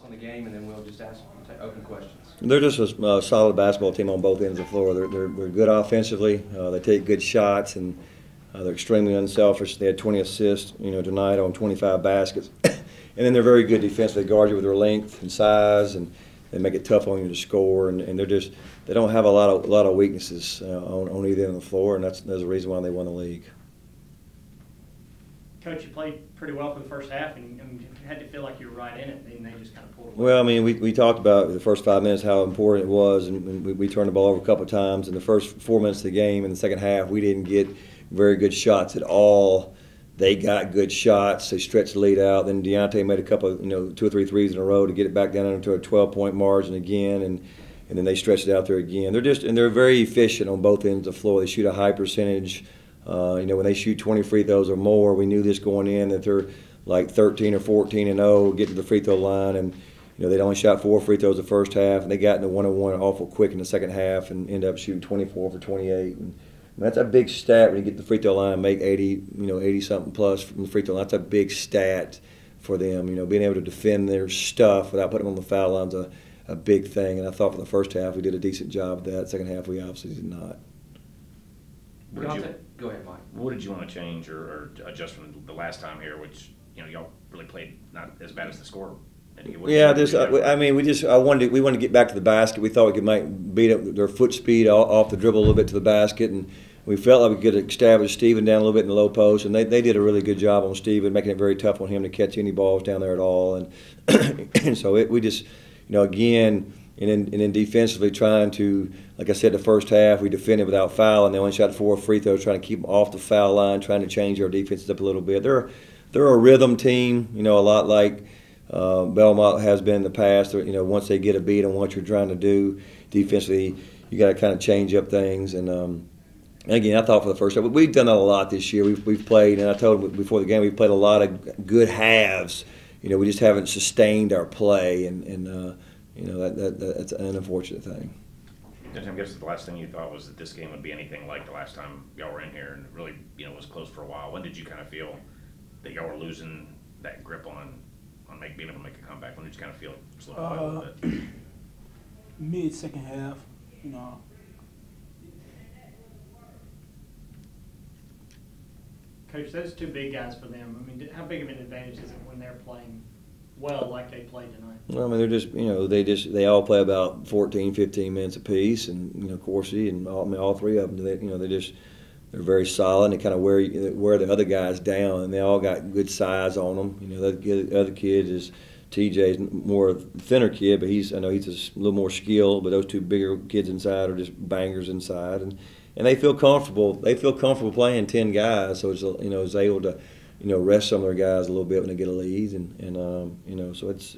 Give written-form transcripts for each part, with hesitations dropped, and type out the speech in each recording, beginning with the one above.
on the game, and then we'll just ask open questions. They're just a solid basketball team on both ends of the floor. They're good offensively. They take good shots, and they're extremely unselfish. They had 20 assists, tonight on 25 baskets. And then they're very good defensively. They guard you with their length and size, and they make it tough on you to score. And they don't have a lot of weaknesses on either end of the floor, and that's the reason why they won the league. Coach, you played pretty well for the first half, and you had to feel like you were right in it, and they just kind of pulled away. Well, I mean, we talked about the first 5 minutes how important it was, and we turned the ball over a couple of times. In the first 4 minutes of the game, in the second half, we didn't get very good shots at all. They got good shots. They stretched the lead out. Then Deontay made a couple of, 2 or 3 threes in a row to get it back down into a 12-point margin again, and then they stretched it out there again. They're very efficient on both ends of the floor. They shoot a high percentage. When they shoot 20 free throws or more, we knew this going in that they're like 13 or 14-0, getting to the free throw line, and they'd only shot 4 free throws the first half, and they got into 1-on-1 awful quick in the second half, and ended up shooting 24 for 28. And that's a big stat when you get to the free throw line and make 80 something plus from the free throw line. That's a big stat for them. Being able to defend their stuff without putting them on the foul line's a big thing. And I thought for the first half we did a decent job of that. Second half we obviously did not. Go ahead, Mike. What did you want to change or adjust from the last time here, which y'all really played not as bad as the score? Yeah, we wanted to get back to the basket. We thought we could beat up their foot speed off the dribble a little bit to the basket, and we felt like we could establish Steven down a little bit in the low post, and they did a really good job on Steven, making it very tough on him to catch any balls down there at all. And so we just, again. And then defensively trying to, like I said, the first half we defended without foul, and they only shot 4 free throws, trying to keep them off the foul line, trying to change our defenses up a little bit. They're a rhythm team, a lot like Belmont has been in the past. Once they get a beat on what you're trying to do defensively, you got to kind of change up things. And again, I thought for the first half, we've done that a lot this year. We've played, and I told them before the game, we've played a lot of good halves. We just haven't sustained our play, and that's an unfortunate thing. I guess the last thing you thought was that this game would be anything like the last time y'all were in here, and it really, was close for a while. When did you kind of feel that y'all were losing that grip on being able to make a comeback? When did you kind of feel it slowed down a little bit? Mid-second half, Coach, those 2 big guys for them, I mean, how big of an advantage is it when they're playing well like they played tonight? Well, I mean, they're just, they all play about 14, 15 minutes apiece, and Corsi and all 3 of them, they're very solid. They kind of wear the other guys down, and they all got good size on them. The other kid is TJ's more thinner kid, but I know he's a little more skilled. But those 2 bigger kids inside are just bangers inside, and they feel comfortable. They feel comfortable playing 10 guys, so it's able to rest some of their guys a little bit when they get a lead, and so it's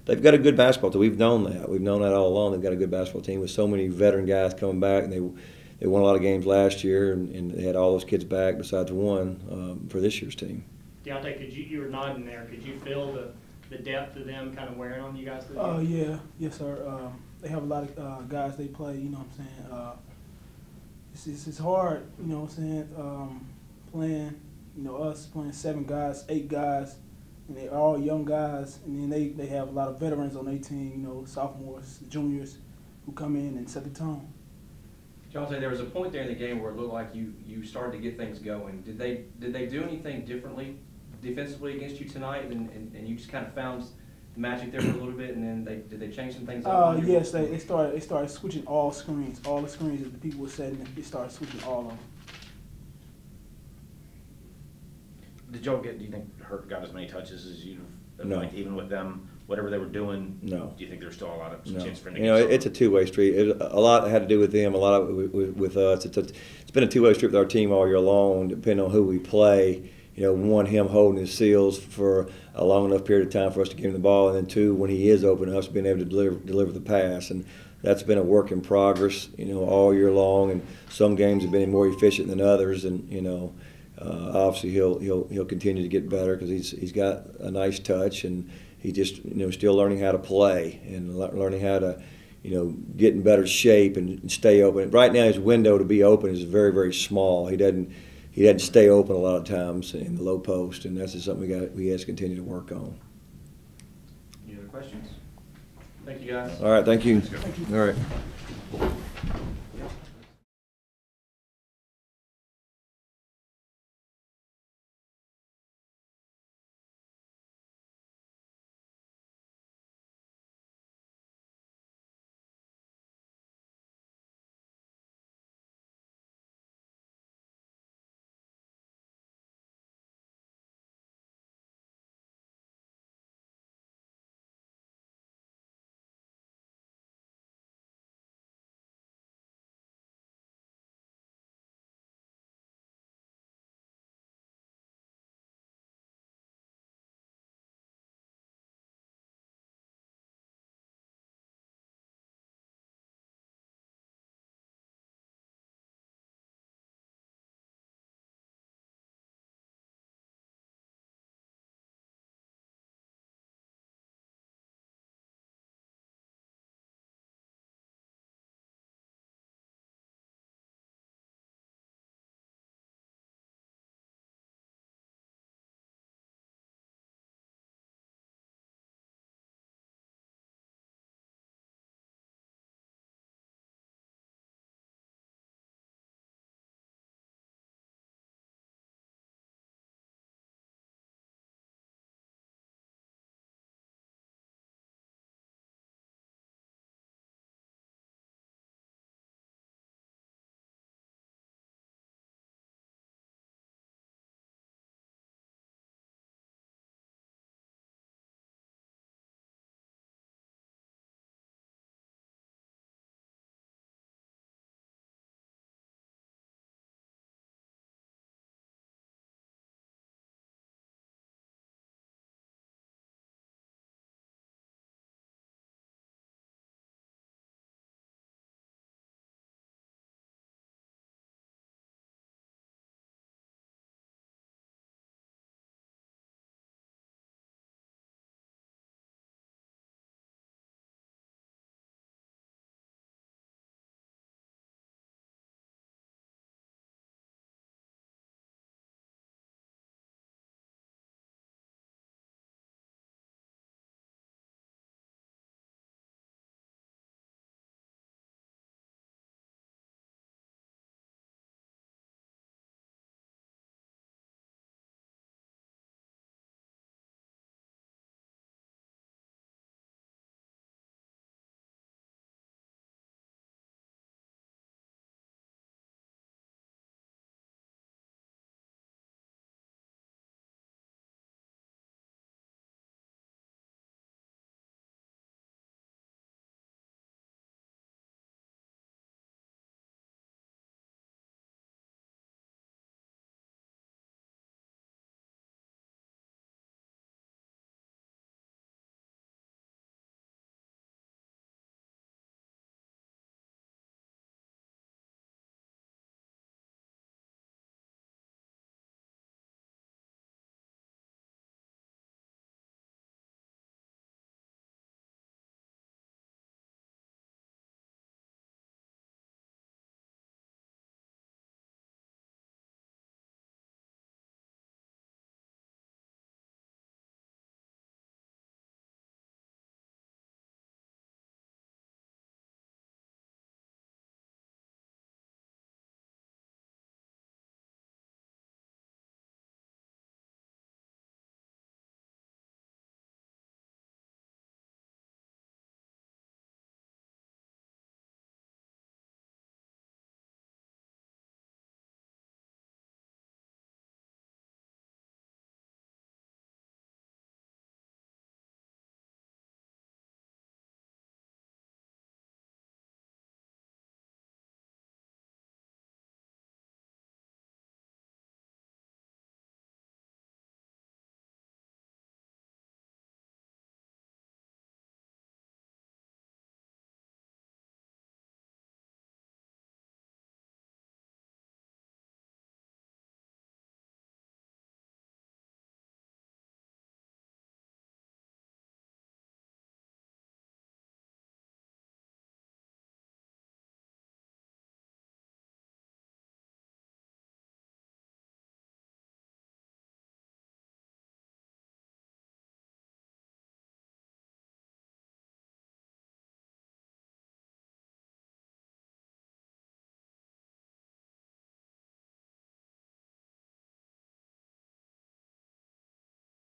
they've got a good basketball team. We've known that. We've known that all along. They've got a good basketball team with so many veteran guys coming back, and they won a lot of games last year, and they had all those kids back besides one for this year's team. Deontay, you were nodding there. Could you feel the depth of them kind of wearing on you guys? Yeah, yes, sir. They have a lot of guys they play. You know what I'm saying? It's hard. You know what I'm saying? Playing. Us playing 7 guys, 8 guys, and they're all young guys. And then they have a lot of veterans on their team, sophomores, juniors, who come in and set the tone. Deontay, there was a point there in the game where it looked like you started to get things going. Did they do anything differently defensively against you tonight, and you just kind of found the magic there for a little bit, and then did they change some things up? Yes, they started switching all screens. All the screens that the people were setting, they started switching all of them. Did y'all do you think Hurt got as many touches as you? No. Like even with them, whatever they were doing. No. Do you think there's still a lot of No. chance for him to get it's a 2-way street. A lot had to do with them. A lot of it with us. It's been a 2-way street with our team all year long, depending on who we play. One, him holding his seals for a long enough period of time for us to give him the ball, and then 2, when he is open, us being able to deliver the pass. And that's been a work in progress, all year long. And some games have been more efficient than others, and obviously he'll continue to get better because he's got a nice touch, and he just still learning how to play and learning how to get in better shape and stay open. Right now his window to be open is very, very small. He doesn't stay open a lot of times in the low post, and that's just something we have to continue to work on. Any other questions? questions? Thank you, guys. All right, thank you. Let's go. All right.